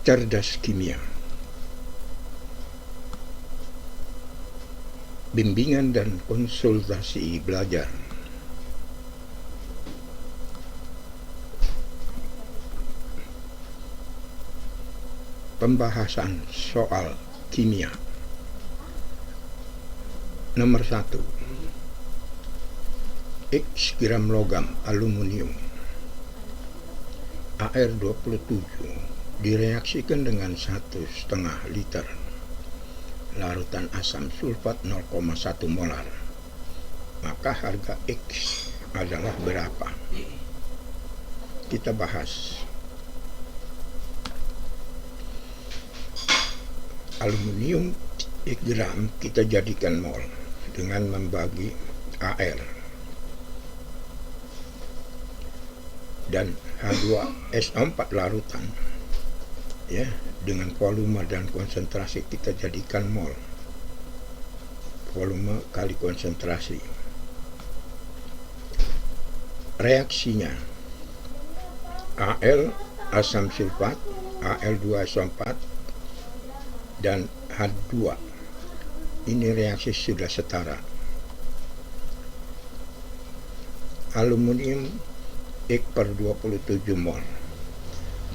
Cerdas Kimia. Bimbingan dan konsultasi belajar. Pembahasan soal kimia. Nomor 1. X gram logam aluminium Ar27 direaksikan dengan 1,5 liter larutan asam sulfat 0,1 molar. Maka harga X adalah berapa? Kita bahas. Aluminium X gram kita jadikan mol dengan membagi Ar dan H2SO4 larutan, ya, dengan volume dan konsentrasi kita jadikan mol. Volume kali konsentrasi. Reaksinya Al asam sulfat, Al2SO4 dan H2. Ini reaksi sudah setara. Aluminium X per 27 mol.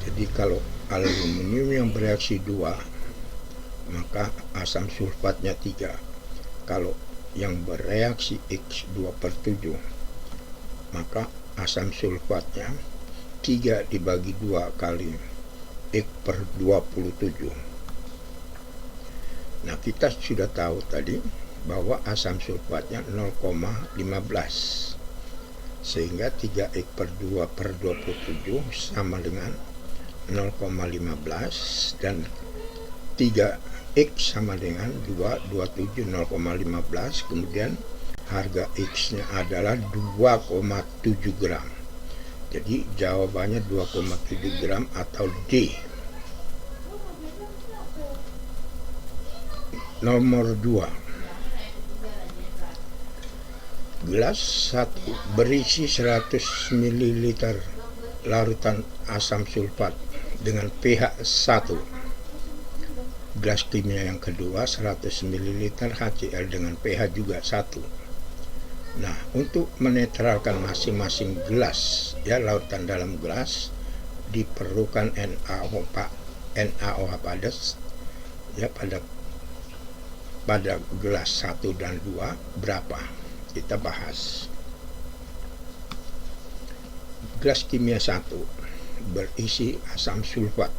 Jadi kalau aluminium yang bereaksi 2, maka asam sulfatnya 3. Kalau yang bereaksi X 2 per 7, maka asam sulfatnya 3 dibagi 2 kali X per 27. Nah, kita sudah tahu tadi bahwa asam sulfatnya 0,15, sehingga 3X per 2 per 27 sama dengan 0,15 dan 3X sama dengan 227 0,15. Kemudian harga X-nya adalah 2,7 gram. Jadi jawabannya 2,7 gram atau D. Nomor 2. Gelas 1 berisi 100 ml larutan asam sulfat dengan pH 1. Gelas kimia yang kedua 100 ml HCl dengan pH juga 1. Nah, untuk menetralkan masing-masing gelas, ya, lautan dalam gelas, diperlukan NaOH pada, ya, pada gelas 1 dan 2 berapa? Kita bahas. Gelas kimia 1 berisi asam sulfat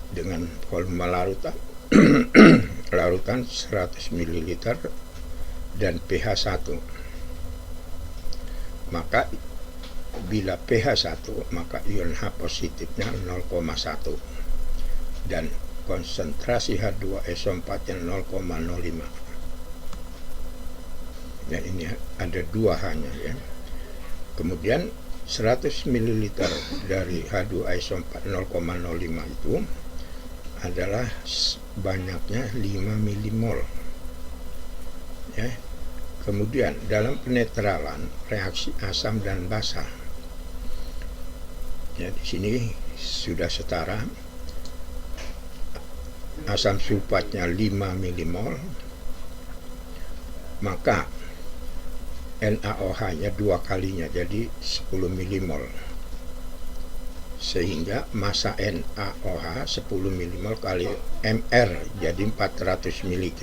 dengan volume larutan larutan 100 ml dan pH 1. Maka bila pH 1, maka ion H positifnya 0,1 dan konsentrasi H2SO4 nya 0,05. Dan ini ada 2 hanya, ya. Kemudian 100 ml dari H2SO4 0,05 itu adalah banyaknya 5 milimol, ya. Kemudian dalam penetralan reaksi asam dan basa, ya, di sini sudah setara. Asam sulfatnya 5 milimol, maka NaOH-nya 2 kalinya, jadi 10 milimol. Sehingga massa NaOH 10 milimol kali Mr jadi 400 mg.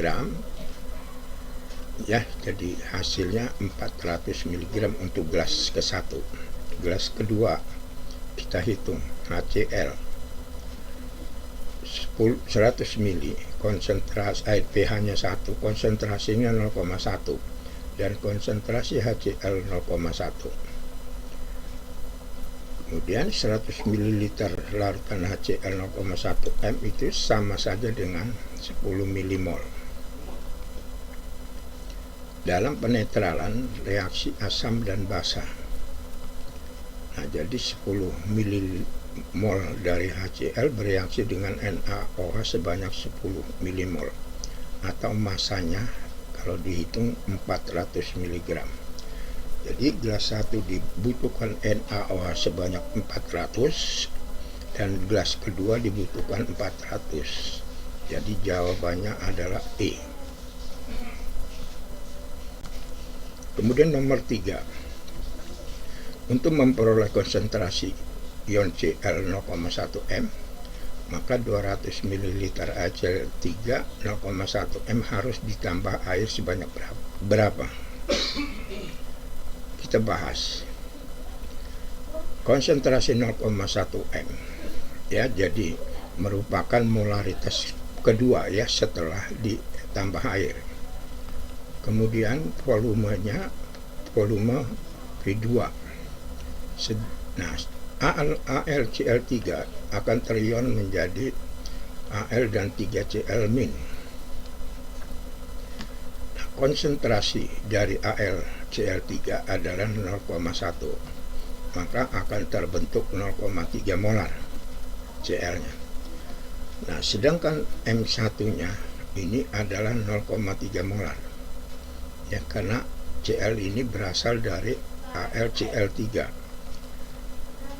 Ya, jadi hasilnya 400 mg untuk gelas ke-1. Gelas kedua kita hitung HCl 100 ml, konsentrasi pH-nya 1, konsentrasinya 0,1 dan konsentrasi HCl 0,1. Kemudian 100 ml larutan HCl 0,1 M itu sama saja dengan 10 milimol. Dalam penetralan reaksi asam dan basa, nah, jadi 10 milimol dari HCl bereaksi dengan NaOH sebanyak 10 milimol, atau masanya kalau dihitung 400 mg. Jadi gelas 1 dibutuhkan NaOH sebanyak 400 dan gelas kedua dibutuhkan 400. Jadi jawabannya adalah E. Kemudian nomor 3, untuk memperoleh konsentrasi ion Cl 0,1 m, maka 200 ml HCl3 0,1 m harus ditambah air sebanyak berapa? Kita bahas. Konsentrasi 0,1 m, ya, jadi merupakan molaritas kedua ya setelah ditambah air. Kemudian volumenya volume V2. Nah, AlCl3 akan terion menjadi Al dan 3Cl-. Nah, konsentrasi dari AlCl3 adalah 0,1, maka akan terbentuk 0,3 molar Cl-nya. Nah, sedangkan M1-nya ini adalah 0,3 molar. Ya, karena Cl ini berasal dari AlCl3.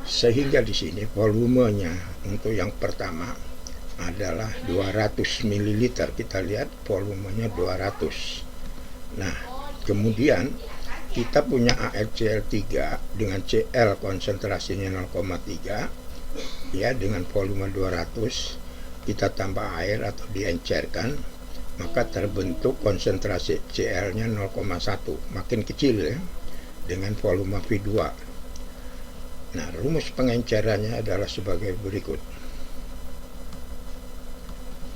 Sehingga di sini volumenya untuk yang pertama adalah 200 ml. Kita lihat volumenya 200. Nah, kemudian kita punya AlCl3 dengan Cl konsentrasinya 0,3 ya, dengan volume 200, kita tambah air atau diencerkan, maka terbentuk konsentrasi Cl-nya 0,1, makin kecil ya, dengan volume V2. Nah, rumus pengencerannya adalah sebagai berikut.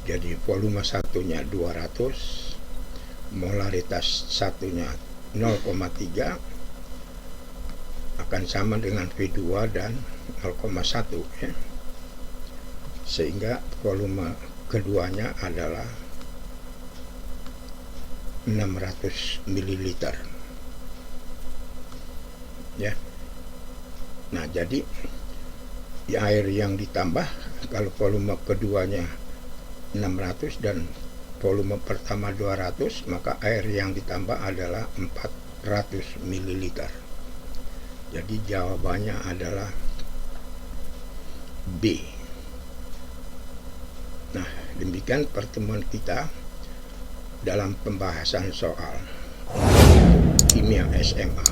Jadi volume satunya 200, molaritas satunya 0,3 akan sama dengan V2 dan 0,1 ya. Sehingga volume keduanya adalah 600 ml ya. Nah, jadi air yang ditambah, kalau volume keduanya 600 dan volume pertama 200, maka air yang ditambah adalah 400 ml. Jadi jawabannya adalah B. Nah, demikian pertemuan kita dalam pembahasan soal kimia SMA.